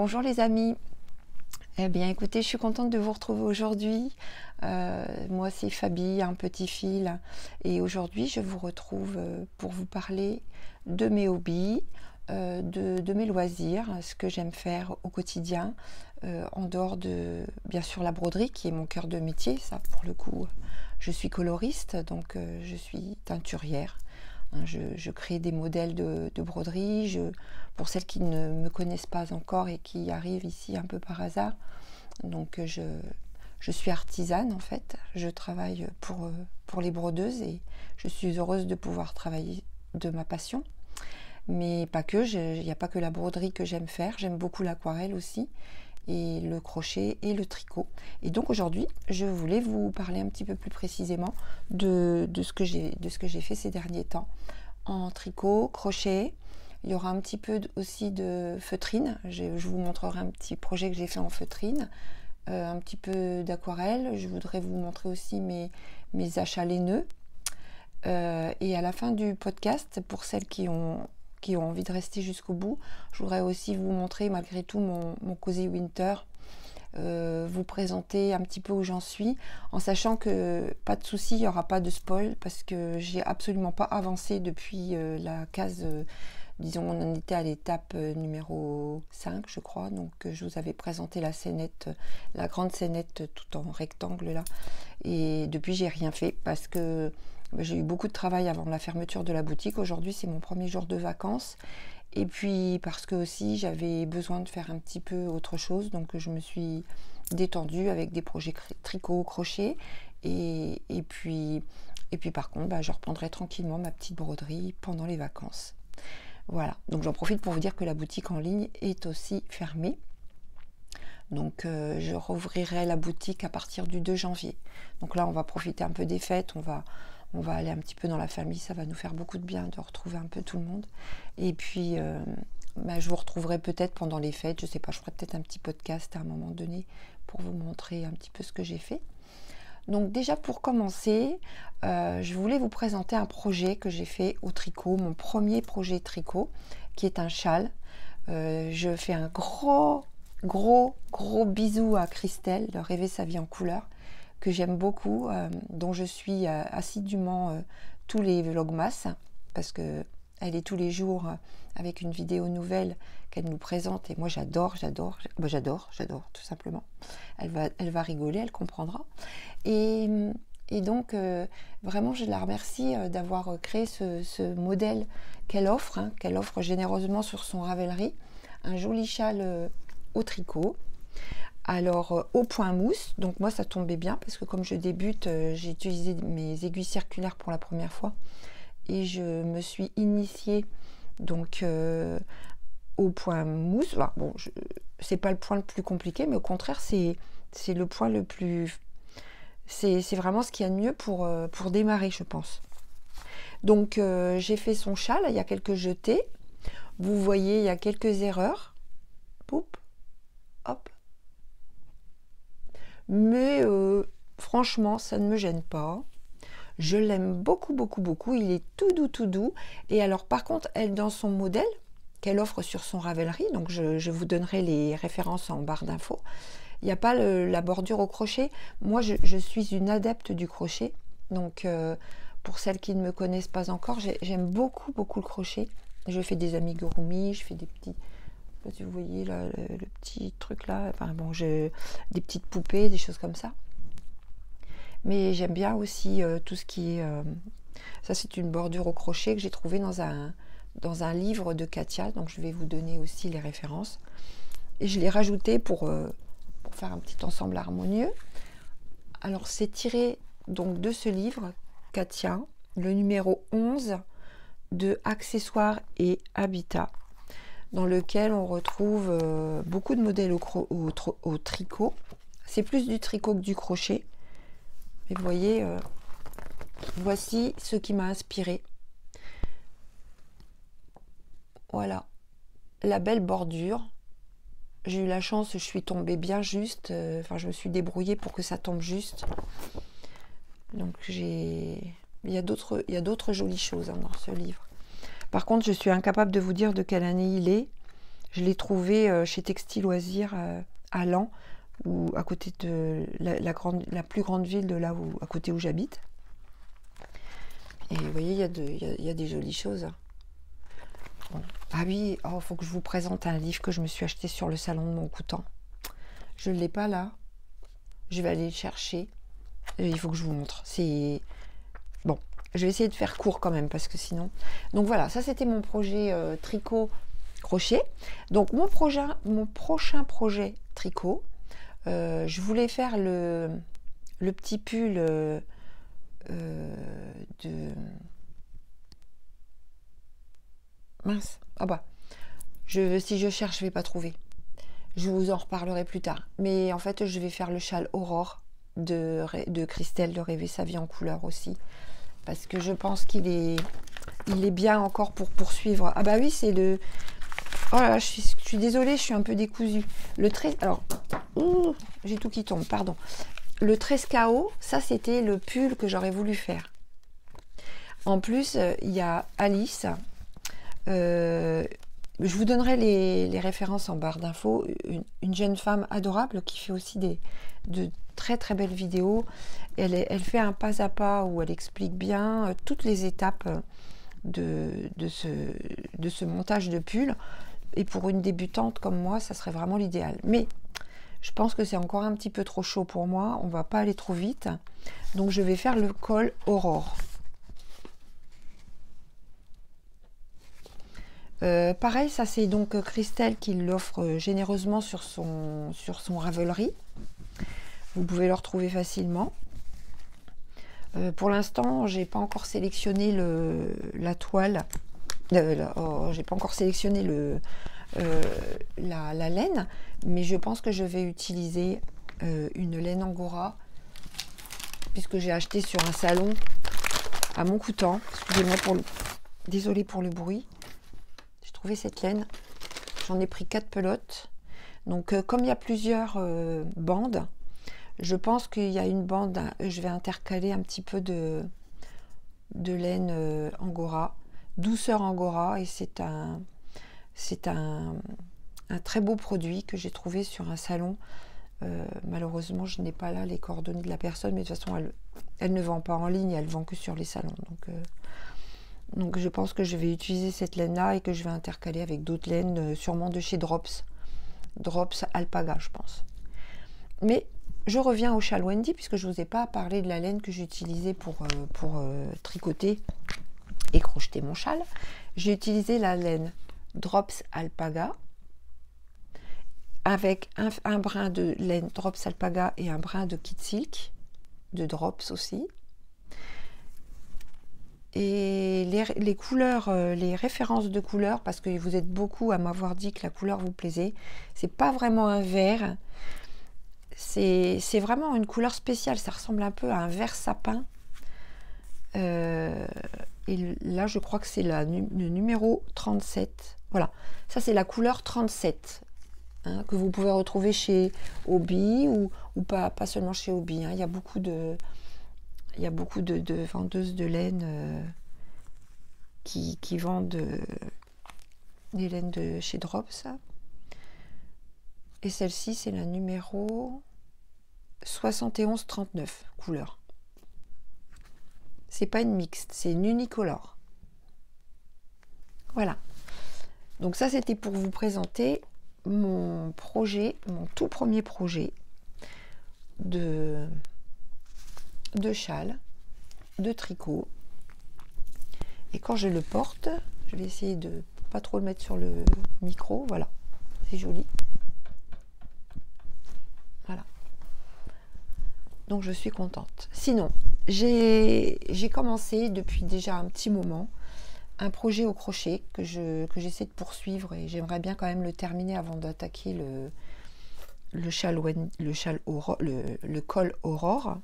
Bonjour les amis. Eh bien écoutez, je suis contente de vous retrouver aujourd'hui. Moi c'est Fabi, un petit fil. Et aujourd'hui je vous retrouve pour vous parler de mes hobbies, de mes loisirs, ce que j'aime faire au quotidien, en dehors de bien sûr la broderie qui est mon cœur de métier. Ça pour le coup, je suis coloriste, donc je suis teinturière. Je crée des modèles de broderie. Pour celles qui ne me connaissent pas encore et qui arrivent ici un peu par hasard, donc je suis artisane en fait. Je travaille pour les brodeuses et je suis heureuse de pouvoir travailler de ma passion. Mais pas que, il n'y a pas que la broderie que j'aime faire. J'aime beaucoup l'aquarelle aussi, et le crochet et le tricot. Et donc aujourd'hui, je voulais vous parler un petit peu plus précisément de ce que j'ai fait ces derniers temps en tricot, crochet. Il y aura un petit peu aussi de feutrine. Je vous montrerai un petit projet que j'ai fait en feutrine, un petit peu d'aquarelle. Je voudrais vous montrer aussi mes achats laineux. Et à la fin du podcast, pour celles qui ont envie de rester jusqu'au bout, je voudrais aussi vous montrer malgré tout mon Cozy Winter, vous présenter un petit peu où j'en suis, en sachant que pas de souci, il n'y aura pas de spoil parce que j'ai absolument pas avancé depuis la case, disons on en était à l'étape numéro 5 je crois, donc je vous avais présenté la scénette, la grande scénette tout en rectangle là, et depuis j'ai rien fait parce que j'ai eu beaucoup de travail avant la fermeture de la boutique. Aujourd'hui c'est mon premier jour de vacances. Et puis parce que aussi j'avais besoin de faire un petit peu autre chose, donc je me suis détendue avec des projets tricot, crochet, et puis par contre je reprendrai tranquillement ma petite broderie pendant les vacances. Voilà, donc j'en profite pour vous dire que la boutique en ligne est aussi fermée. Donc je rouvrirai la boutique à partir du 2 janvier. Donc là on va profiter un peu des fêtes, on va aller un petit peu dans la famille, ça va nous faire beaucoup de bien de retrouver un peu tout le monde. Et puis, je vous retrouverai peut-être pendant les fêtes, je ne sais pas, je ferai peut-être un petit podcast à un moment donné pour vous montrer un petit peu ce que j'ai fait. Donc déjà pour commencer, je voulais vous présenter un projet que j'ai fait au tricot, mon premier projet tricot, qui est un châle. Je fais un gros bisou à Christelle de Rêver sa vie en couleur, que j'aime beaucoup, dont je suis assidûment tous les vlogmas, parce que elle est tous les jours avec une vidéo nouvelle qu'elle nous présente, et moi j'adore tout simplement. Elle va rigoler, elle comprendra. Et donc vraiment je la remercie d'avoir créé ce modèle qu'elle offre généreusement sur son Ravelry, un joli châle au tricot. Alors au point mousse, donc moi ça tombait bien parce que comme je débute, j'ai utilisé mes aiguilles circulaires pour la première fois et je me suis initiée donc au point mousse. Alors, bon, c'est pas le point le plus compliqué, mais au contraire c'est le point le plus, c'est vraiment ce qu'il y a de mieux pour démarrer, je pense. Donc j'ai fait son châle, il y a quelques jetés, vous voyez il y a quelques erreurs, poup, hop. Mais franchement ça ne me gêne pas, je l'aime beaucoup, il est tout doux. Et alors par contre elle, dans son modèle qu'elle offre sur son Ravelry, donc je vous donnerai les références en barre d'infos, il n'y a pas la bordure au crochet. Moi je suis une adepte du crochet, donc pour celles qui ne me connaissent pas encore, j'aime beaucoup le crochet. Je fais des amigurumi, je fais des petits, si vous voyez là, le petit truc là, enfin bon, des petites poupées, des choses comme ça. Mais j'aime bien aussi tout ce qui est, ça c'est une bordure au crochet que j'ai trouvé dans un livre de Katia, donc je vais vous donner aussi les références. Et je l'ai rajouté pour faire un petit ensemble harmonieux. Alors c'est tiré donc de ce livre Katia, le numéro 11 de Accessoires et Habitat, dans lequel on retrouve beaucoup de modèles au tricot. C'est plus du tricot que du crochet. Et vous voyez, voici ce qui m'a inspiré. Voilà, la belle bordure. J'ai eu la chance, je suis tombée bien juste. Je me suis débrouillée pour que ça tombe juste. Donc il y a d'autres jolies choses dans ce livre. Par contre, je suis incapable de vous dire de quelle année il est. Je l'ai trouvé chez Textile Loisirs à Laon, ou à côté de la plus grande ville de là où, à côté où j'habite. Et vous voyez, il y a des jolies choses. Bon. Ah oui, il faut que je vous présente un livre que je me suis acheté sur le salon de Montcoutan. Je ne l'ai pas là. Je vais aller le chercher. Il faut que je vous montre. C'est... Bon, je vais essayer de faire court quand même, parce que sinon... Donc voilà, ça c'était mon projet tricot-crochet. Donc mon prochain projet tricot, je voulais faire le petit pull de... Mince, ah bah, si je cherche, je vais pas trouver. Je vous en reparlerai plus tard. Mais en fait, je vais faire le châle Aurore de Christelle de Rêver sa vie en couleur aussi. Parce que je pense qu'il est bien encore pour poursuivre. Ah bah oui, c'est le... Oh là là, je suis désolée, je suis un peu décousue. Le 13... Alors, j'ai tout qui tombe, pardon. Le 13 KO, ça c'était le pull que j'aurais voulu faire. En plus, il y a Alice... je vous donnerai les références en barre d'infos. Une jeune femme adorable qui fait aussi de très très belles vidéos. Elle fait un pas à pas où elle explique bien toutes les étapes de ce montage de pull. Et pour une débutante comme moi, ça serait vraiment l'idéal. Mais je pense que c'est encore un petit peu trop chaud pour moi. On va pas aller trop vite. Donc je vais faire le col Aurore. Pareil, ça c'est donc Christelle qui l'offre généreusement sur son Ravelry. Vous pouvez le retrouver facilement. Pour l'instant, j'ai pas encore sélectionné la toile. J'ai pas encore sélectionné la laine, mais je pense que je vais utiliser une laine Angora, puisque j'ai acheté sur un salon à Montcoutan. Excusez-moi désolée pour le bruit. Trouvé cette laine, j'en ai pris 4 pelotes. Donc comme il y a plusieurs bandes, je pense qu'il y a une bande, je vais intercaler un petit peu de laine Angora, douceur Angora, et c'est un très beau produit que j'ai trouvé sur un salon. Malheureusement, je n'ai pas là les coordonnées de la personne, mais de toute façon elle ne vend pas en ligne, elle vend que sur les salons. Donc je pense que je vais utiliser cette laine-là et que je vais intercaler avec d'autres laines, sûrement de chez Drops. Drops Alpaga, je pense. Mais je reviens au châle Wendy, puisque je ne vous ai pas parlé de la laine que j'utilisais pour tricoter et crocheter mon châle. J'ai utilisé la laine Drops Alpaga, avec un brin de laine Drops Alpaga et un brin de Kid Silk, de Drops aussi. Et les couleurs, les références de couleurs, parce que vous êtes beaucoup à m'avoir dit que la couleur vous plaisait, c'est pas vraiment un vert, c'est vraiment une couleur spéciale, ça ressemble un peu à un vert sapin. Et là je crois que c'est le numéro 37, voilà, ça c'est la couleur 37, hein, que vous pouvez retrouver chez Hobby ou pas seulement chez Hobby, hein. Il y a beaucoup de vendeuses de laine qui vendent des laines de chez Drops. Et celle-ci, c'est la numéro 7139 couleur. C'est pas une mixte, c'est une unicolore. Voilà. Donc ça, c'était pour vous présenter mon projet, mon tout premier projet de châle, de tricot. Et quand je le porte, je vais essayer de pas trop le mettre sur le micro, voilà, c'est joli. Voilà. Donc je suis contente. Sinon, j'ai commencé depuis déjà un petit moment un projet au crochet que j'essaie de poursuivre, et j'aimerais bien quand même le terminer avant d'attaquer le col Aurore.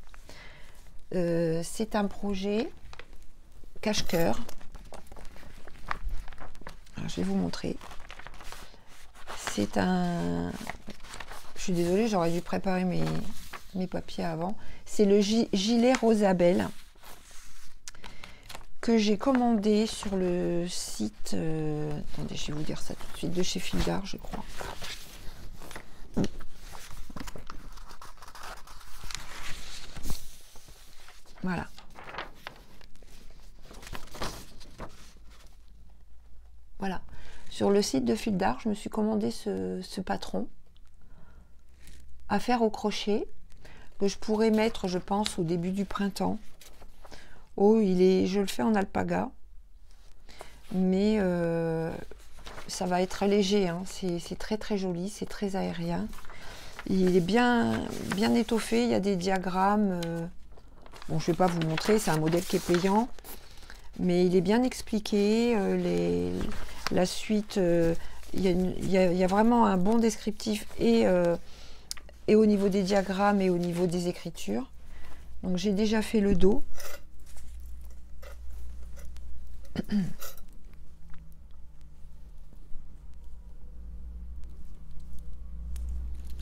C'est un projet cache-cœur. Je vais vous montrer. C'est un... Je suis désolée, j'aurais dû préparer mes papiers avant. C'est le gilet Rosabelle que j'ai commandé sur le site, attendez, je vais vous dire ça tout de suite, de chez Fil d'Art, je crois. Voilà. Voilà. Sur le site de Fil d'Art, je me suis commandé ce patron à faire au crochet, que je pourrais mettre, je pense, au début du printemps. Oh, je le fais en alpaga, mais ça va être léger, hein. C'est très très joli, c'est très aérien. Il est bien étoffé, il y a des diagrammes. Bon, je ne vais pas vous montrer, c'est un modèle qui est payant, mais il est bien expliqué. La suite, il y a vraiment un bon descriptif et au niveau des diagrammes et au niveau des écritures. Donc j'ai déjà fait le dos.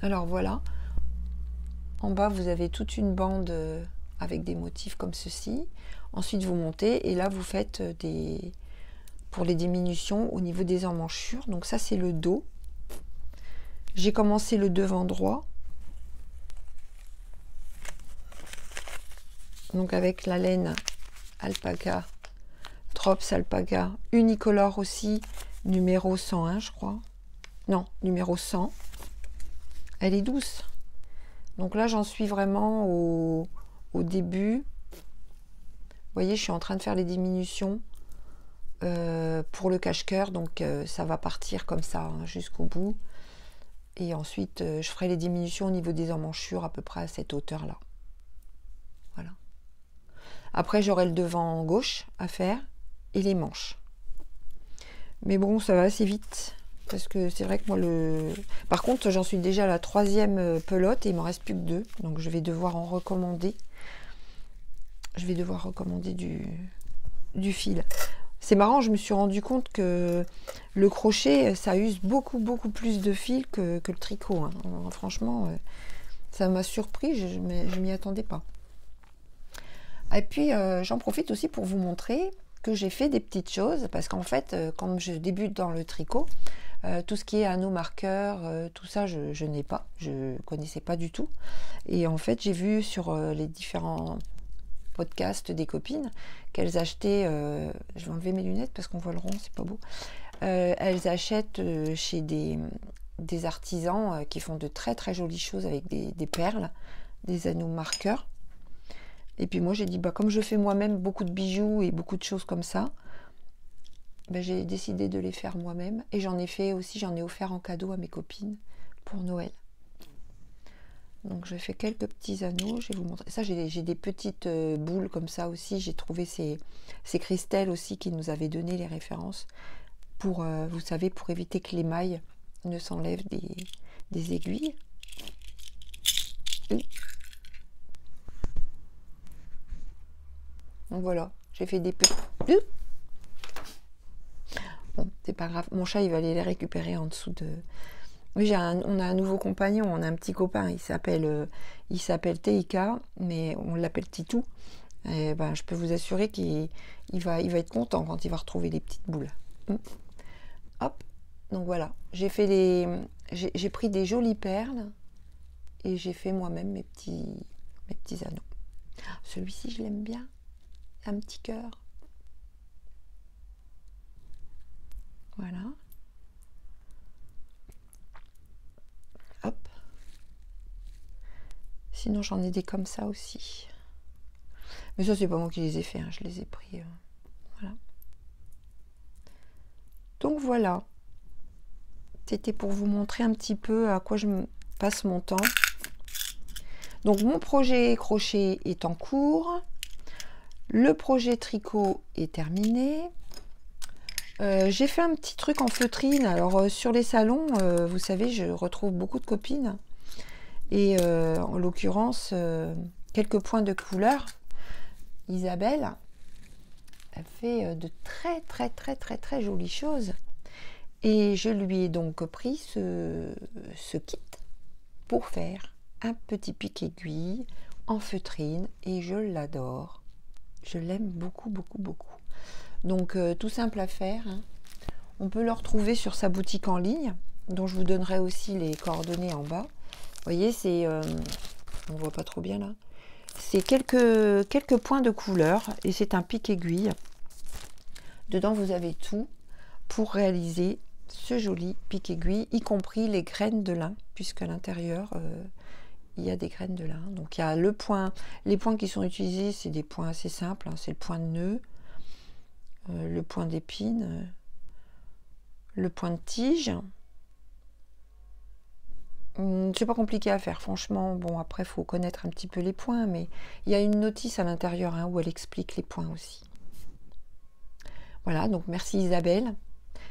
Alors voilà, en bas vous avez toute une bande avec des motifs comme ceci. Ensuite vous montez et là vous faites pour les diminutions au niveau des emmanchures. Donc ça c'est le dos. J'ai commencé le devant droit. Donc avec la laine alpaga, Drops alpaga, unicolore aussi, numéro 101 je crois. Non, numéro 100. Elle est douce. Donc là j'en suis vraiment au début. Vous voyez, je suis en train de faire les diminutions pour le cache-cœur. Donc ça va partir comme ça hein, jusqu'au bout. Et ensuite je ferai les diminutions au niveau des emmanchures à peu près à cette hauteur là. Voilà. Après j'aurai le devant gauche à faire et les manches. Mais bon, ça va assez vite. Parce que c'est vrai que moi, par contre, j'en suis déjà à la 3e pelote et il m'en reste plus que 2. Donc je vais devoir en recommander. Je vais devoir recommander du fil. C'est marrant, je me suis rendu compte que le crochet, ça use beaucoup plus de fil que le tricot. Hein. Franchement, ça m'a surpris, je m'y attendais pas. Et puis, j'en profite aussi pour vous montrer que j'ai fait des petites choses. Parce qu'en fait, quand je débute dans le tricot, tout ce qui est anneaux marqueurs, tout ça, je n'ai pas. Je ne connaissais pas du tout. Et en fait, j'ai vu sur les différents podcasts des copines qu'elles achetaient... je vais enlever mes lunettes parce qu'on voit le rond, c'est pas beau. Elles achètent chez des artisans qui font de très très jolies choses avec des perles, des anneaux marqueurs. Et puis moi, j'ai dit, bah, comme je fais moi-même beaucoup de bijoux et beaucoup de choses comme ça, ben, j'ai décidé de les faire moi-même et j'en ai fait aussi, j'en ai offert en cadeau à mes copines pour Noël. Donc j'ai fait quelques petits anneaux, je vais vous montrer. Ça, j'ai des petites boules comme ça aussi. J'ai trouvé ces Christelle aussi qui nous avaient donné les références pour, vous savez, pour éviter que l'émail ne s'enlève des aiguilles. Donc voilà, j'ai fait des petits... Bon, c'est pas grave. Mon chat, il va aller les récupérer en dessous de... Oui, on a un nouveau compagnon, on a un petit copain. Il s'appelle TIK, mais on l'appelle Titou. Et ben, je peux vous assurer qu'il va être content quand il va retrouver les petites boules. Hop. Donc voilà, j'ai pris des jolies perles et j'ai fait moi-même mes petits anneaux. Celui-ci, je l'aime bien. Un petit cœur. Voilà. Hop. Sinon, j'en ai des comme ça aussi. Mais ça, c'est pas moi qui les ai fait. Hein. Je les ai pris. Voilà. Donc voilà. C'était pour vous montrer un petit peu à quoi je passe mon temps. Donc mon projet crochet est en cours. Le projet tricot est terminé. J'ai fait un petit truc en feutrine. Alors sur les salons, vous savez, je retrouve beaucoup de copines. Et en l'occurrence, quelques points de couleur. Isabelle, elle fait de très jolies choses. Et je lui ai donc pris ce kit pour faire un petit pic aiguille en feutrine. Et je l'adore. Je l'aime beaucoup. Donc tout simple à faire, hein. On peut le retrouver sur sa boutique en ligne, dont je vous donnerai aussi les coordonnées en bas. Vous voyez, c'est... on ne voit pas trop bien là. C'est quelques points de couleur et c'est un pic-aiguille. Dedans, vous avez tout pour réaliser ce joli pic-aiguille, y compris les graines de lin, puisque à l'intérieur, il y a des graines de lin. Donc, il y a le point, les points qui sont utilisés, c'est des points assez simples, hein. C'est le point de nœud, le point d'épine, le point de tige. C'est pas compliqué à faire, franchement. Bon, après, il faut connaître un petit peu les points, mais il y a une notice à l'intérieur, hein, où elle explique les points aussi. Voilà, donc merci Isabelle.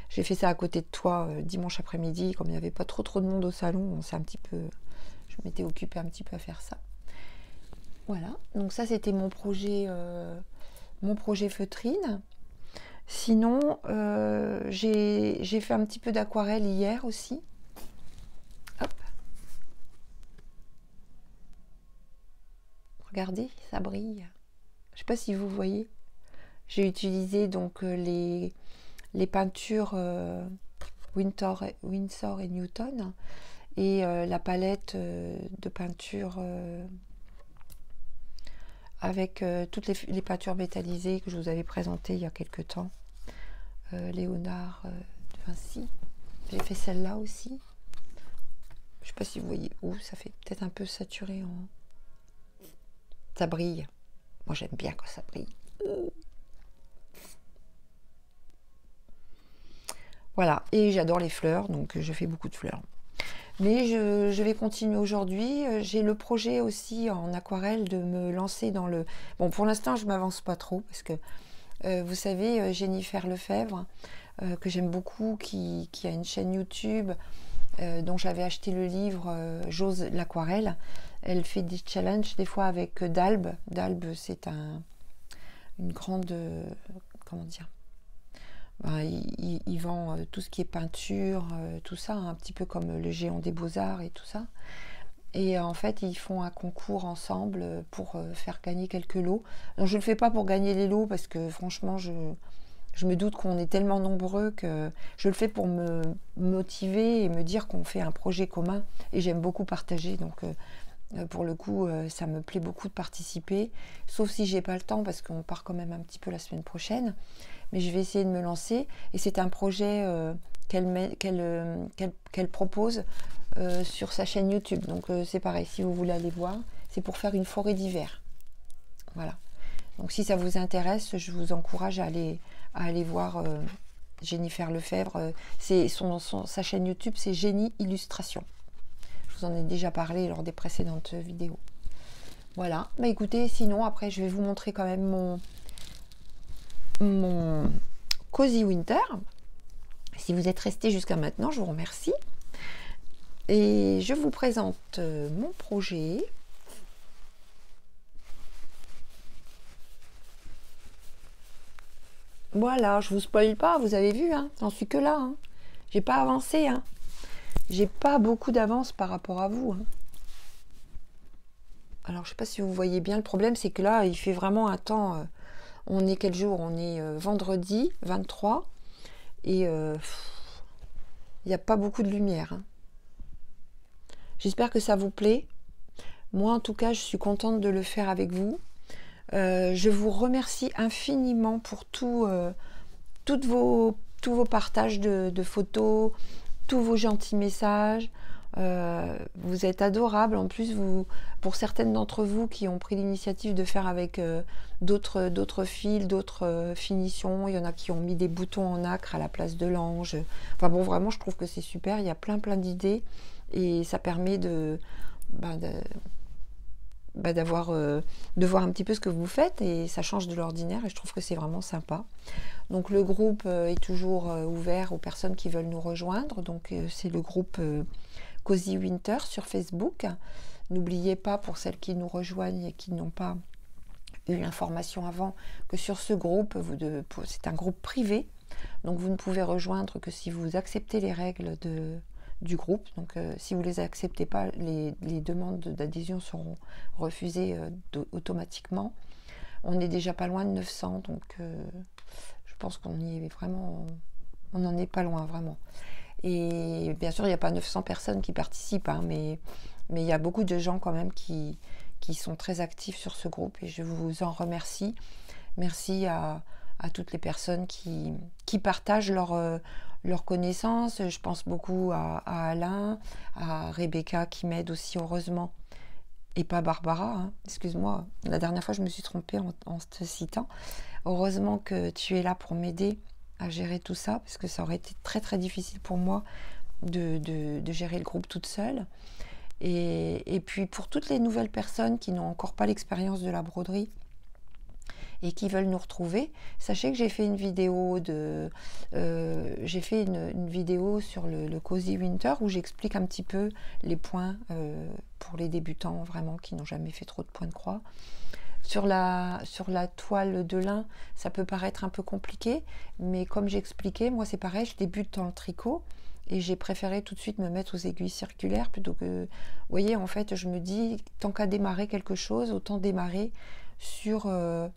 J'ai fait ça à côté de toi dimanche après-midi, comme il n'y avait pas trop de monde au salon, je m'étais occupée un petit peu à faire ça. Voilà, donc ça c'était mon projet feutrine. Sinon, j'ai fait un petit peu d'aquarelle hier aussi. Hop. Regardez, ça brille. Je ne sais pas si vous voyez. J'ai utilisé donc les peintures Winsor et Newton et la palette de peinture avec toutes les peintures métallisées que je vous avais présentées il y a quelques temps. Léonard de Vinci. J'ai fait celle-là aussi. Je ne sais pas si vous voyez où, ça fait peut-être un peu saturé en... Ça brille. Moi j'aime bien quand ça brille. Voilà, et j'adore les fleurs, donc je fais beaucoup de fleurs. Mais je vais continuer aujourd'hui. J'ai le projet aussi en aquarelle de me lancer dans le... Bon, pour l'instant, je ne m'avance pas trop, parce que vous savez, Jennifer Lefebvre, que j'aime beaucoup, qui a une chaîne YouTube, dont j'avais acheté le livre J'ose l'aquarelle. Elle fait des challenges, des fois avec Dalbe. Dalbe, c'est une grande... comment dire, ben, il vend tout ce qui est peinture, tout ça, un petit peu comme le Géant des Beaux-Arts et tout ça. Et en fait, ils font un concours ensemble pour faire gagner quelques lots. Donc, je ne le fais pas pour gagner les lots parce que franchement, je me doute qu'on est tellement nombreux que je le fais pour me motiver et me dire qu'on fait un projet commun. Et j'aime beaucoup partager. Donc, pour le coup, ça me plaît beaucoup de participer. Sauf si j'ai pas le temps parce qu'on part quand même un petit peu la semaine prochaine. Mais je vais essayer de me lancer et c'est un projet qu'elle propose sur sa chaîne YouTube. Donc c'est pareil, si vous voulez aller voir, c'est pour faire une forêt d'hiver. Voilà. Donc si ça vous intéresse, je vous encourage à aller voir Jennifer Lefebvre. Sa chaîne YouTube, c'est Génie Illustration. Je vous en ai déjà parlé lors des précédentes vidéos. Voilà. Bah écoutez, sinon après je vais vous montrer quand même mon Cozy Winter. Si vous êtes resté jusqu'à maintenant, je vous remercie. Et je vous présente mon projet. Voilà, je vous spoil pas, vous avez vu, hein, j'en suis que là. Hein. J'ai pas avancé. Hein. J'ai pas beaucoup d'avance par rapport à vous. Hein. Alors, je sais pas si vous voyez bien. Le problème, c'est que là, il fait vraiment un temps... on est quel jour? On est vendredi 23 et il n'y a pas beaucoup de lumière. Hein. J'espère que ça vous plaît. Moi, en tout cas, je suis contente de le faire avec vous. Je vous remercie infiniment pour tous vos partages de photos, tous vos gentils messages. Vous êtes adorables. En plus, pour certaines d'entre vous qui ont pris l'initiative de faire avec d'autres fils, d'autres finitions, il y en a qui ont mis des boutons en nacre à la place de l'ange. Enfin bon, vraiment, je trouve que c'est super. Il y a plein d'idées et ça permet de voir un petit peu ce que vous faites et ça change de l'ordinaire et je trouve que c'est vraiment sympa. Donc le groupe est toujours ouvert aux personnes qui veulent nous rejoindre. Donc c'est le groupe Cozy Winter sur Facebook. N'oubliez pas, pour celles qui nous rejoignent et qui n'ont pas eu l'information avant, que sur ce groupe, c'est un groupe privé. Donc vous ne pouvez rejoindre que si vous acceptez les règles du groupe. Donc si vous ne les acceptez pas, les demandes d'adhésion seront refusées automatiquement. On est déjà pas loin de 900, donc je Je pense qu'on y est vraiment, on n'en est pas loin vraiment. Et bien sûr, il n'y a pas 900 personnes qui participent, hein, mais il y a beaucoup de gens quand même qui sont très actifs sur ce groupe et je vous en remercie. Merci à toutes les personnes qui partagent leurs connaissances. Je pense beaucoup à Alain, à Rebecca qui m'aide aussi heureusement. Et pas Barbara, hein. Excuse-moi, la dernière fois je me suis trompée en te citant. Heureusement que tu es là pour m'aider à gérer tout ça, parce que ça aurait été très très difficile pour moi de gérer le groupe toute seule. Et puis pour toutes les nouvelles personnes qui n'ont encore pas l'expérience de la broderie et qui veulent nous retrouver, sachez que j'ai fait une vidéo une vidéo sur le Cozy Winter où j'explique un petit peu les points pour les débutants vraiment qui n'ont jamais fait trop de points de croix. Sur la toile de lin, ça peut paraître un peu compliqué, mais comme j'expliquais, moi c'est pareil, je débute dans le tricot et j'ai préféré tout de suite me mettre aux aiguilles circulaires plutôt que... Vous voyez, en fait, je me dis, tant qu'à démarrer quelque chose, autant démarrer sur une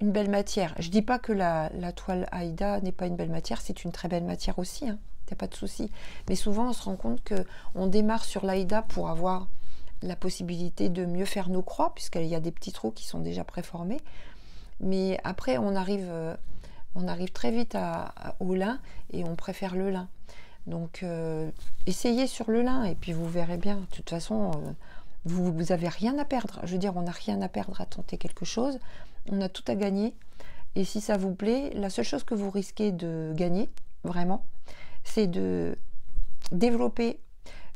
belle matière. Je dis pas que la toile Aïda n'est pas une belle matière, c'est une très belle matière aussi, hein, t'as pas de souci. Mais souvent, on se rend compte qu'on démarre sur l'Aïda pour avoir la possibilité de mieux faire nos croix, puisqu'il y a des petits trous qui sont déjà préformés. Mais après, on arrive très vite au lin et on préfère le lin. Donc, essayez sur le lin et puis vous verrez bien. De toute façon, vous n'avez rien à perdre. Je veux dire, on n'a rien à perdre à tenter quelque chose. On a tout à gagner. Et si ça vous plaît, la seule chose que vous risquez de gagner, vraiment, c'est de développer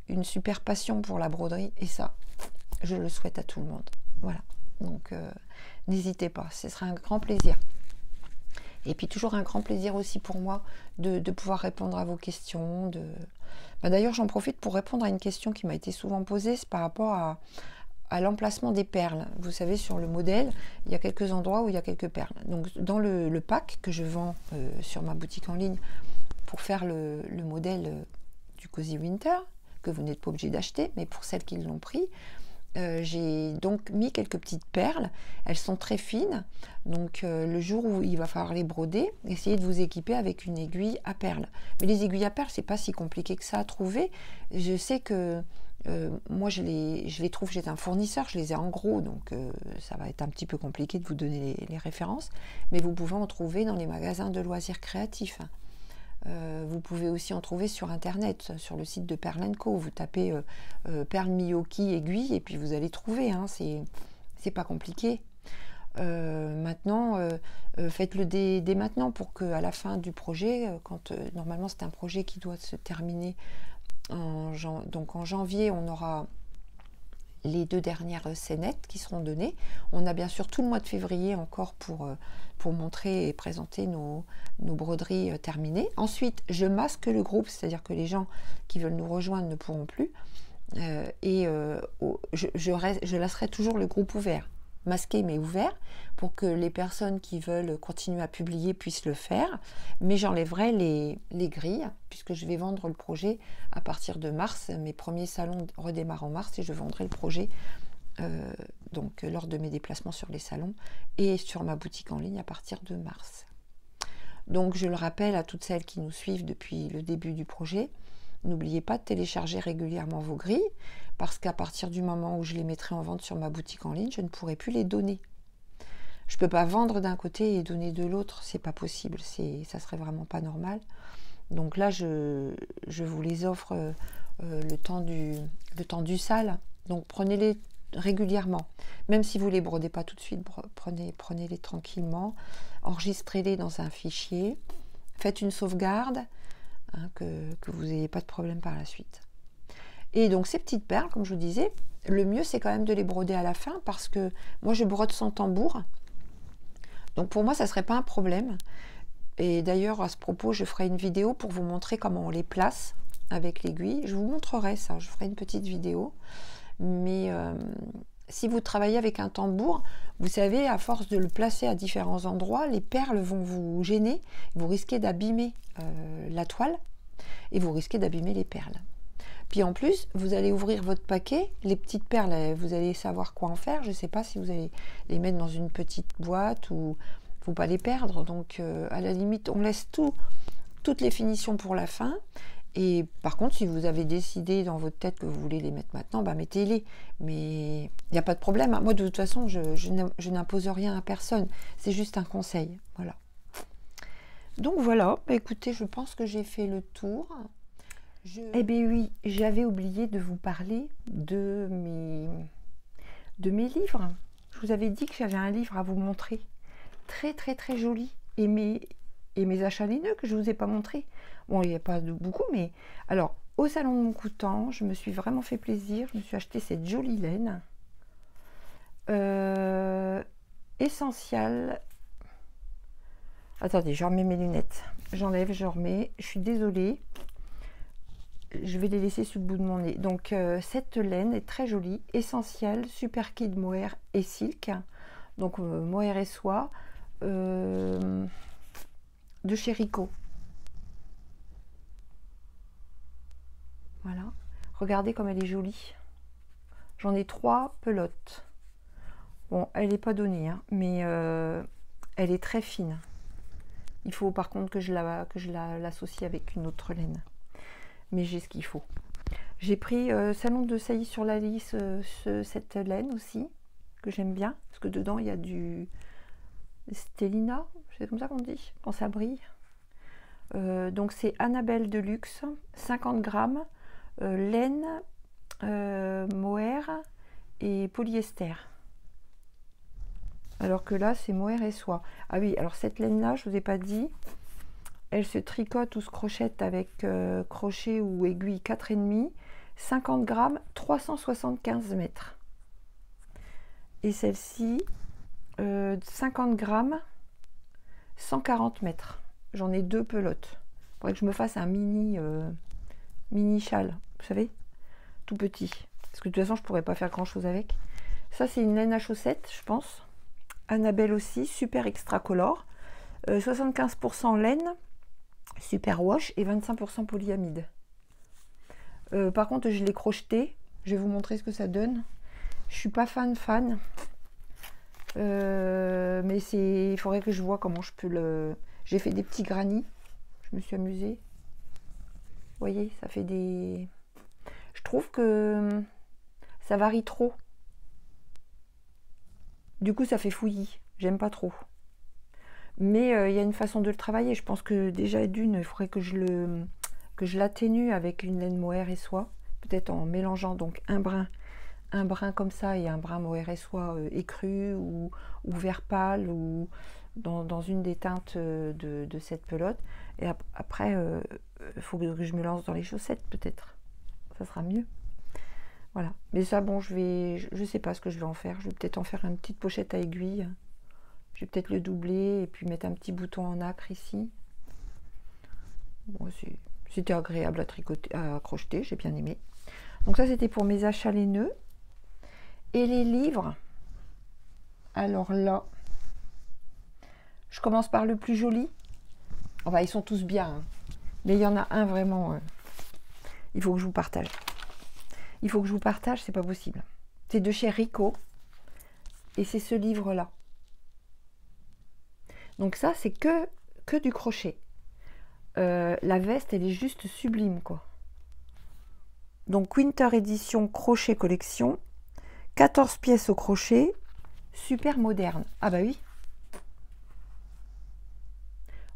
une super passion pour la broderie. Et ça, je le souhaite à tout le monde. Voilà. Donc, n'hésitez pas. Ce sera un grand plaisir. Et puis toujours un grand plaisir aussi pour moi de pouvoir répondre à vos questions. D'ailleurs, j'en profite pour répondre à une question qui m'a été souvent posée, c'est par rapport à l'emplacement des perles. Vous savez, sur le modèle, il y a quelques endroits où il y a quelques perles. Donc dans le pack que je vends sur ma boutique en ligne pour faire le modèle du Cozy Winter, que vous n'êtes pas obligé d'acheter, mais pour celles qui l'ont pris, j'ai donc mis quelques petites perles. Elles sont très fines, donc le jour où il va falloir les broder, essayez de vous équiper avec une aiguille à perles. Mais les aiguilles à perles, c'est pas si compliqué que ça à trouver. Je sais que moi je les trouve chez un fournisseur, je les ai en gros, donc ça va être un petit peu compliqué de vous donner les références, mais vous pouvez en trouver dans les magasins de loisirs créatifs. Vous pouvez aussi en trouver sur internet, sur le site de Perle & Co. Vous tapez perle Miyoki aiguille et puis vous allez trouver, hein, c'est pas compliqué. Maintenant, faites-le dès maintenant pour qu'à la fin du projet, quand normalement c'est un projet qui doit se terminer donc en janvier, on aura les 2 dernières scénettes qui seront données. On a bien sûr tout le mois de février encore pour montrer et présenter nos broderies terminées. Ensuite, je masque le groupe, c'est-à-dire que les gens qui veulent nous rejoindre ne pourront plus. Je laisserai toujours le groupe ouvert, masqué mais ouvert, pour que les personnes qui veulent continuer à publier puissent le faire. Mais j'enlèverai les grilles, puisque je vais vendre le projet à partir de mars. Mes premiers salons redémarrent en mars et je vendrai le projet donc lors de mes déplacements sur les salons et sur ma boutique en ligne à partir de mars. Donc je le rappelle à toutes celles qui nous suivent depuis le début du projet, n'oubliez pas de télécharger régulièrement vos grilles, parce qu'à partir du moment où je les mettrai en vente sur ma boutique en ligne, je ne pourrai plus les donner. Je ne peux pas vendre d'un côté et donner de l'autre, c'est pas possible, ça serait vraiment pas normal. Donc là, je vous les offre le temps du sale, donc prenez-les régulièrement. Même si vous ne les brodez pas tout de suite, prenez-les tranquillement, enregistrez-les dans un fichier, faites une sauvegarde, hein, que vous n'ayez pas de problème par la suite. Et donc ces petites perles, comme je vous disais, le mieux c'est quand même de les broder à la fin, parce que moi je brode sans tambour, donc pour moi ça ne serait pas un problème. Et d'ailleurs à ce propos je ferai une vidéo pour vous montrer comment on les place avec l'aiguille. Je vous montrerai ça, je ferai une petite vidéo. Mais si vous travaillez avec un tambour, vous savez, à force de le placer à différents endroits, les perles vont vous gêner, vous risquez d'abîmer la toile et vous risquez d'abîmer les perles. Puis en plus, vous allez ouvrir votre paquet, les petites perles, vous allez savoir quoi en faire. Je ne sais pas si vous allez les mettre dans une petite boîte ou faut pas les perdre. Donc, à la limite, on laisse toutes les finitions pour la fin. Et par contre, si vous avez décidé dans votre tête que vous voulez les mettre maintenant, bah mettez-les. Mais il n'y a pas de problème, hein. Moi, de toute façon, je n'impose rien à personne. C'est juste un conseil. Voilà. Donc voilà, bah, écoutez, je pense que j'ai fait le tour. Eh bien oui, j'avais oublié de vous parler de mes livres. Je vous avais dit que j'avais un livre à vous montrer. Très très très joli. Et mes achats laineux que je ne vous ai pas montrés. Bon, il n'y a pas de beaucoup, mais... Alors, au salon de mon Coutan, je me suis vraiment fait plaisir. Je me suis acheté cette jolie laine. Essential. Attendez, je remets mes lunettes. J'enlève, je remets. Je suis désolée. Je vais les laisser sur le bout de mon nez. Donc, cette laine est très jolie. Essential, super kid mohair et silk. Donc, mohair et soie. De chez Rico. Voilà. Regardez comme elle est jolie. J'en ai 3 pelotes. Bon, elle n'est pas donnée, hein, mais elle est très fine. Il faut par contre que je l'associe avec une autre laine. Mais j'ai ce qu'il faut. J'ai pris Salon de Sailly sur la lisse, cette laine aussi, que j'aime bien. Parce que dedans, il y a du Stellina, c'est comme ça qu'on dit, quand ça brille. Donc c'est Annabelle de luxe, 50 grammes, laine, mohair et polyester. Alors que là, c'est mohair et soie. Ah oui, alors cette laine-là, je ne vous ai pas dit, elle se tricote ou se crochette avec crochet ou aiguille 4,5, 50 grammes, 375 mètres. Et celle-ci, 50 grammes, 140 mètres. J'en ai 2 pelotes. Il faudrait que je me fasse un mini châle, vous savez, tout petit. Parce que de toute façon, je ne pourrais pas faire grand-chose avec. Ça, c'est une laine à chaussettes, je pense. Annabelle aussi, super extra color. 75% laine, super wash et 25% polyamide. Par contre, je l'ai crocheté. Je vais vous montrer ce que ça donne. Je suis pas fan. Mais il faudrait que je vois comment je peux le... J'ai fait des petits granits. Je me suis amusée. Vous voyez, ça fait des... Je trouve que ça varie trop. Du coup, ça fait fouillis. J'aime pas trop. Mais il y a une façon de le travailler. Je pense que déjà il faudrait que je l'atténue avec une laine mohair et soie. Peut-être en mélangeant donc un brin comme ça et un brin mohair et soie écru ou vert pâle ou dans une des teintes de cette pelote. Et après, il faut que je me lance dans les chaussettes peut-être. Ça sera mieux. Voilà. Mais ça, bon, je sais pas ce que je vais en faire. Je vais peut-être en faire une petite pochette à aiguille. Je vais peut-être le doubler et puis mettre un petit bouton en nacre ici. Bon, c'était agréable à tricoter, à crocheter, j'ai bien aimé. Donc ça, c'était pour mes achats laineux. Et les livres, alors là, je commence par le plus joli. Enfin, ils sont tous bien, hein. Mais il y en a un vraiment, il faut que je vous partage. Il faut que je vous partage, c'est pas possible. C'est de chez Rico. Et c'est ce livre-là. Donc ça, c'est que du crochet. La veste, elle est juste sublime, quoi. Donc, Winter Edition Crochet Collection. 14 pièces au crochet. Super moderne. Ah bah oui.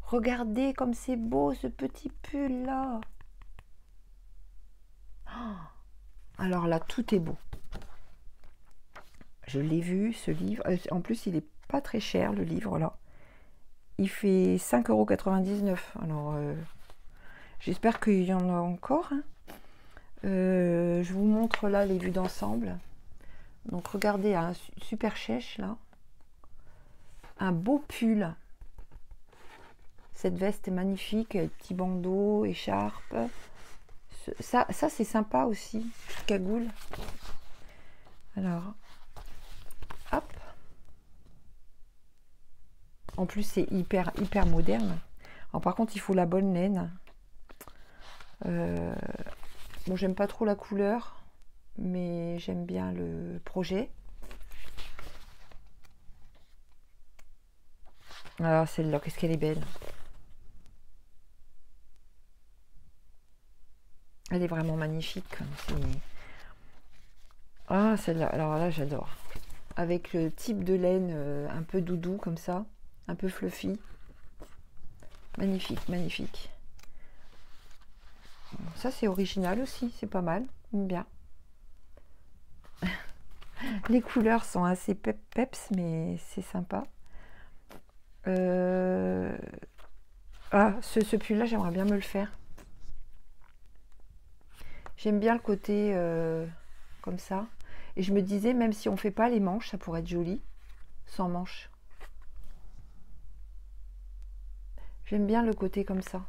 Regardez comme c'est beau, ce petit pull-là. Alors là, tout est beau. Je l'ai vu, ce livre. En plus, il n'est pas très cher, le livre, là. Il fait 5,99 €. Alors, j'espère qu'il y en a encore. Hein. Je vous montre là les vues d'ensemble. Donc, regardez, un super chèche, là. Un beau pull. Cette veste est magnifique. Petit bandeau, écharpe. Ça c'est sympa aussi. Cagoule. Alors, hop. En plus, c'est hyper moderne. Alors, par contre, il faut la bonne laine. Bon, j'aime pas trop la couleur, mais j'aime bien le projet. Alors celle-là, qu'est-ce qu'elle est belle. Elle est vraiment magnifique. Ah, celle-là, alors là, j'adore. Avec le type de laine un peu doudou comme ça, un peu fluffy. Magnifique, magnifique. Ça, c'est original aussi, c'est pas mal. J'aime bien. Les couleurs sont assez peps, mais c'est sympa. Ah, ce pull-là, j'aimerais bien me le faire. J'aime bien le côté comme ça. Et je me disais, même si on fait pas les manches, ça pourrait être joli, sans manches. J'aime bien le côté comme ça.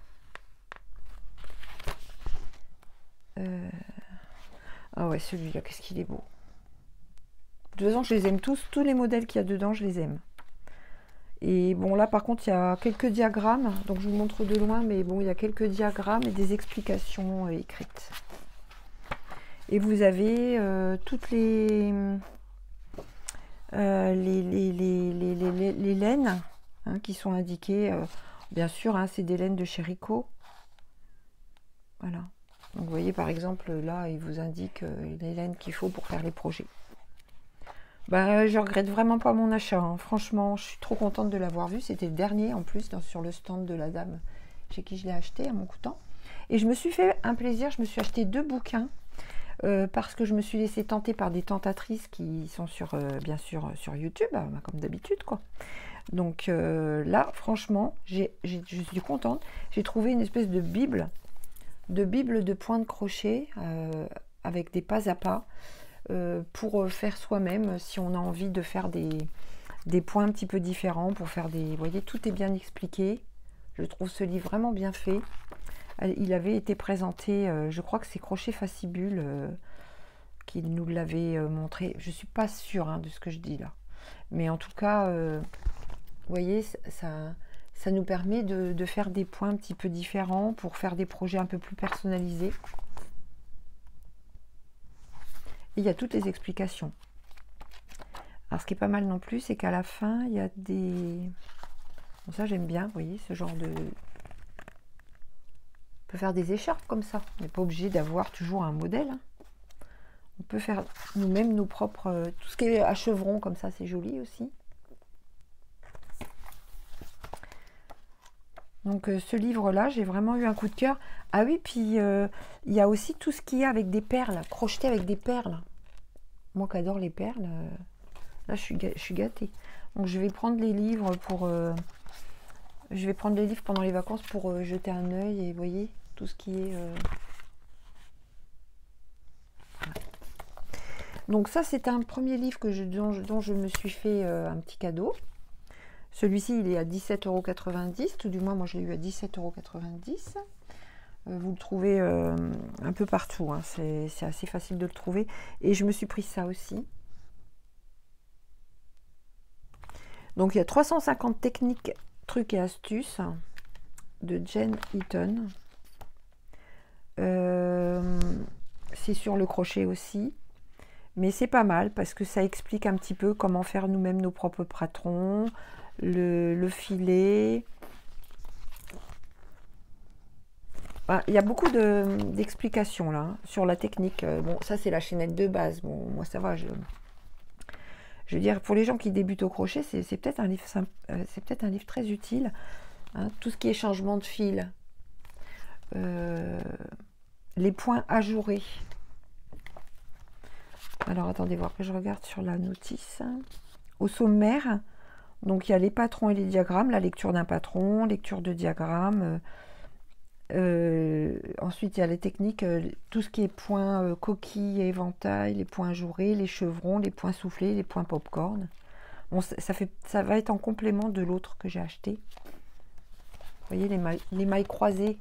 Ah ouais, celui-là, qu'est-ce qu'il est beau. De toute façon, je les aime tous. Tous les modèles qu'il y a dedans, je les aime. Et bon, là, par contre, il y a quelques diagrammes. Donc, je vous montre de loin, mais bon, il y a quelques diagrammes et des explications écrites. Et vous avez toutes les laines hein, qui sont indiquées. Bien sûr, hein, c'est des laines de chez Rico. Voilà. Donc, vous voyez, par exemple, là, il vous indique les laines qu'il faut pour faire les projets. Bah, je regrette vraiment pas mon achat. Hein. Franchement, je suis trop contente de l'avoir vu. C'était le dernier, en plus, sur le stand de la dame chez qui je l'ai acheté à mon coûtant. Et je me suis fait un plaisir. Je me suis acheté 2 bouquins. Parce que je me suis laissée tenter par des tentatrices qui sont bien sûr sur YouTube, comme d'habitude quoi. Donc là, franchement, je suis contente. J'ai trouvé une espèce de bible de points de crochet avec des pas à pas pour faire soi-même si on a envie de faire des points un petit peu différents pour faire des... Vous voyez, tout est bien expliqué. Je trouve ce livre vraiment bien fait. Il avait été présenté, je crois que c'est Crochet Facibule qui nous l'avait montré. Je ne suis pas sûre hein, de ce que je dis là. Mais en tout cas, vous voyez, ça nous permet de faire des points un petit peu différents pour faire des projets un peu plus personnalisés. Et il y a toutes les explications. Alors ce qui est pas mal non plus, c'est qu'à la fin, il y a des... Bon, ça j'aime bien, vous voyez, ce genre de... On peut faire des écharpes comme ça. On n'est pas obligé d'avoir toujours un modèle. Hein. On peut faire nous-mêmes nos propres... tout ce qui est à chevron comme ça, c'est joli aussi. Donc ce livre-là, j'ai vraiment eu un coup de cœur. Ah oui, puis il y a aussi tout ce qu'il y a avec des perles, crocheté avec des perles. Moi qui adore les perles, là je suis gâtée. Donc je vais prendre les livres pour... je vais prendre les livres pendant les vacances pour jeter un œil et vous voyez, tout ce qui est... Voilà. Donc ça, c'est un premier livre dont je me suis fait un petit cadeau. Celui-ci, il est à 17,90 €, tout du moins, moi je l'ai eu à 17,90 €. Vous le trouvez un peu partout, hein. C'est assez facile de le trouver. Et je me suis pris ça aussi. Donc il y a 350 techniques, trucs et astuces de Jen Eaton. C'est sur le crochet aussi. Mais c'est pas mal parce que ça explique un petit peu comment faire nous-mêmes nos propres patrons, le filet. Il y a beaucoup d'explications là hein, sur la technique. Bon, ça c'est la chaînette de base. Bon, moi ça va. Je veux dire, pour les gens qui débutent au crochet, c'est peut-être un livre simple, c'est peut-être un livre très utile. Hein, tout ce qui est changement de fil, les points ajourés. Alors attendez voir que je regarde sur la notice. Au sommaire, donc il y a les patrons et les diagrammes, la lecture d'un patron, lecture de diagramme. Ensuite il y a les techniques, tout ce qui est points coquilles et éventail, les points ajourés, les chevrons, les points soufflés, les points popcorn. Bon, ça va être en complément de l'autre que j'ai acheté. Vous voyez les mailles croisées.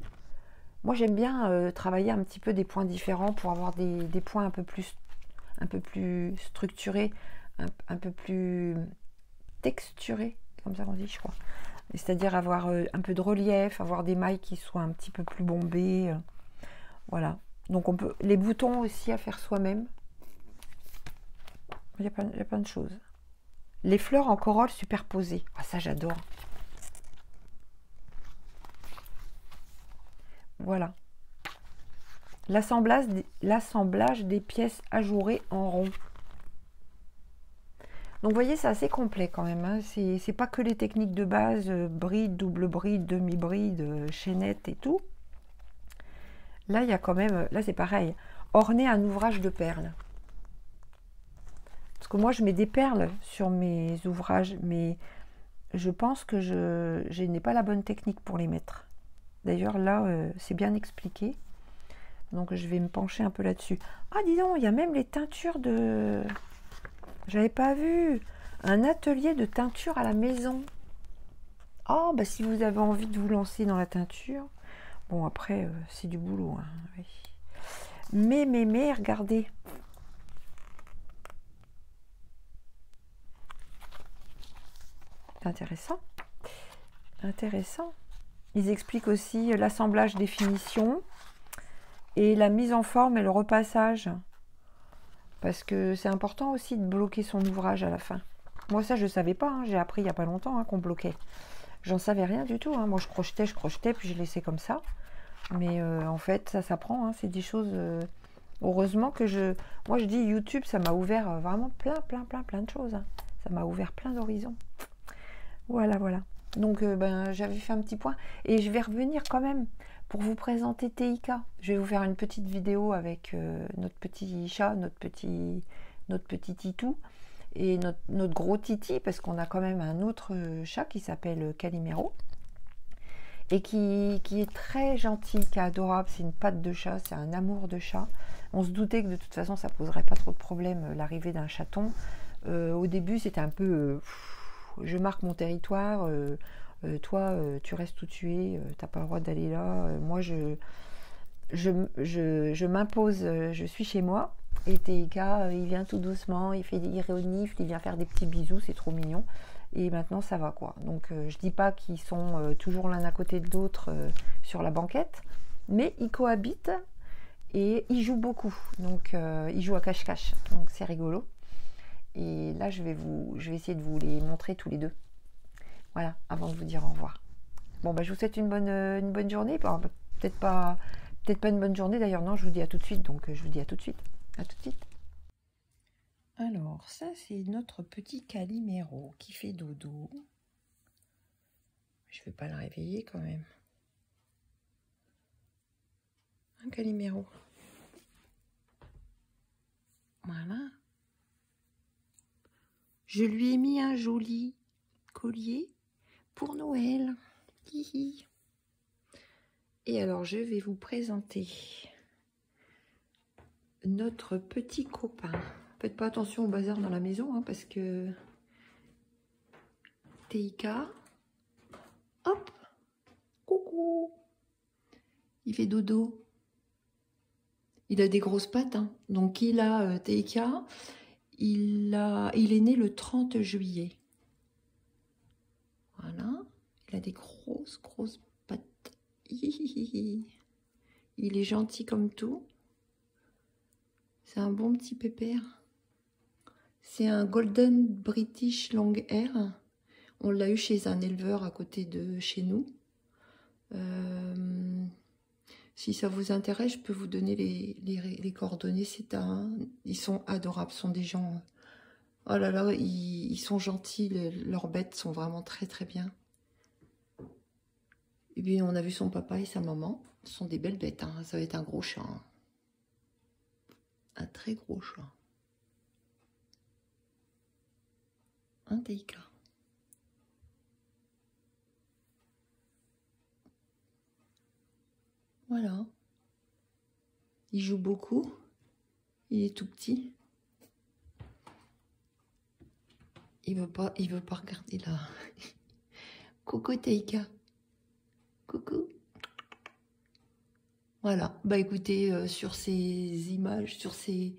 Moi j'aime bien travailler un petit peu des points différents pour avoir des points un peu plus structurés, un peu plus texturés, comme ça qu'on dit je crois. C'est-à-dire avoir un peu de relief, avoir des mailles qui soient un petit peu plus bombées. Voilà. Donc on peut... Les boutons aussi à faire soi-même. Il y a plein de choses. Les fleurs en corolle superposées. Ah ça j'adore. Voilà. L'assemblage des pièces ajourées en rond. Donc vous voyez, c'est assez complet quand même. Hein. C'est pas que les techniques de base, bride, double bride, demi-bride, chaînette et tout. Là, il y a quand même, là c'est pareil, orner un ouvrage de perles. Parce que moi, je mets des perles sur mes ouvrages, mais je pense que je n'ai pas la bonne technique pour les mettre. D'ailleurs, là, c'est bien expliqué. Donc, je vais me pencher un peu là-dessus. Ah, dis donc, il y a même les teintures de... J'avais pas vu. Un atelier de teinture à la maison. Oh, bah si vous avez envie de vous lancer dans la teinture. Bon, après, c'est du boulot. Hein, oui. Mais, regardez. C'est intéressant. Intéressant. Ils expliquent aussi l'assemblage des finitions et la mise en forme et le repassage. Parce que c'est important aussi de bloquer son ouvrage à la fin. Moi, ça, je ne savais pas. Hein. J'ai appris il n'y a pas longtemps hein, qu'on bloquait. J'en savais rien du tout. Hein. Moi, je crochetais, puis je laissais comme ça. Mais en fait, ça s'apprend. Hein. C'est des choses... heureusement que je... Moi, je dis YouTube, ça m'a ouvert vraiment plein de choses. Hein. Ça m'a ouvert plein d'horizons. Voilà. Donc, j'avais fait un petit point. Et je vais revenir quand même pour vous présenter TIK. Je vais vous faire une petite vidéo avec notre petit chat, notre petit titou. Et notre gros titi, parce qu'on a quand même un autre chat qui s'appelle Calimero. Et qui est très gentil, qui est adorable. C'est une patte de chat, c'est un amour de chat. On se doutait que de toute façon, ça poserait pas trop de problème, l'arrivée d'un chaton. Au début, c'était un peu... je marque mon territoire, toi, tu restes où tu es, t'as pas le droit d'aller là. Moi, je m'impose, je suis chez moi. Et TIK, il vient tout doucement, il renifle, il vient faire des petits bisous, c'est trop mignon. Et maintenant, ça va quoi. Donc, je dis pas qu'ils sont toujours l'un à côté de l'autre sur la banquette, mais ils cohabitent et ils jouent beaucoup. Donc, ils jouent à cache-cache. Donc, c'est rigolo. Et là, je vais essayer de vous les montrer tous les deux. Voilà, avant de vous dire au revoir. Bon, je vous souhaite une bonne journée. Bon, peut-être pas une bonne journée d'ailleurs. Non, je vous dis à tout de suite. Donc, je vous dis à tout de suite. À tout de suite. Alors, ça, c'est notre petit Calimero qui fait dodo. Je ne vais pas le réveiller quand même. Un Calimero. Voilà. Je lui ai mis un joli collier pour Noël. Hihi. Et alors, je vais vous présenter notre petit copain. Faites pas attention au bazar dans la maison, hein, parce que TIK, hop, coucou, il fait dodo. Il a des grosses pattes, hein. Donc TIK, il est né le 30 juillet. Voilà, il a des grosses pattes. Hihihi. Il est gentil comme tout. C'est un bon petit pépère. C'est un Golden British Long Hair. On l'a eu chez un éleveur à côté de chez nous. Si ça vous intéresse, je peux vous donner les coordonnées. Ils sont adorables, ce sont des gens... Oh là là, ils sont gentils, leurs bêtes sont vraiment très bien. Et puis on a vu son papa et sa maman. Ce sont des belles bêtes, hein. Ça va être un gros chat. Hein. Un très gros chat. Un TIK. Voilà. Il joue beaucoup. Il est tout petit. Il veut pas regarder là. Coucou TIK. Coucou. Voilà. Bah écoutez, sur ces images, sur cette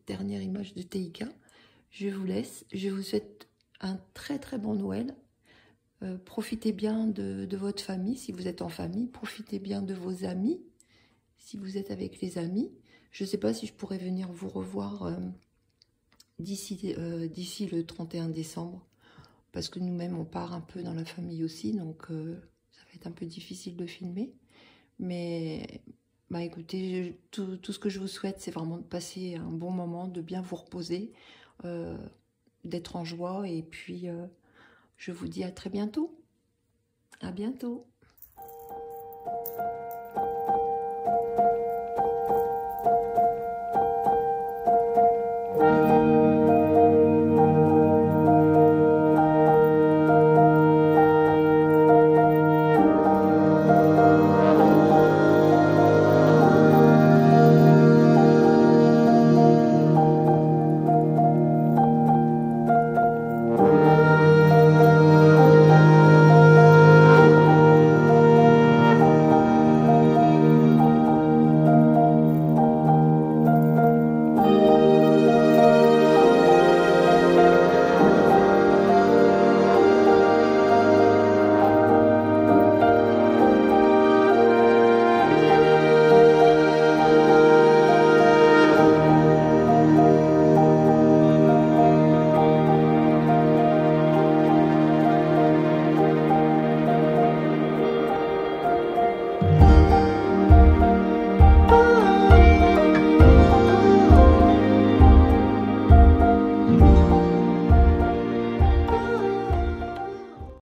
dernière image de TIK, je vous laisse. Je vous souhaite un très bon Noël. Profitez bien de votre famille, si vous êtes en famille. Profitez bien de vos amis, si vous êtes avec les amis. Je ne sais pas si je pourrais venir vous revoir d'ici le 31 décembre. Parce que nous-mêmes, on part un peu dans la famille aussi. Donc, ça va va être un peu difficile de filmer. Mais bah écoutez, tout ce que je vous souhaite, c'est vraiment de passer un bon moment, de bien vous reposer, d'être en joie. Et puis, je vous dis à très bientôt. À bientôt.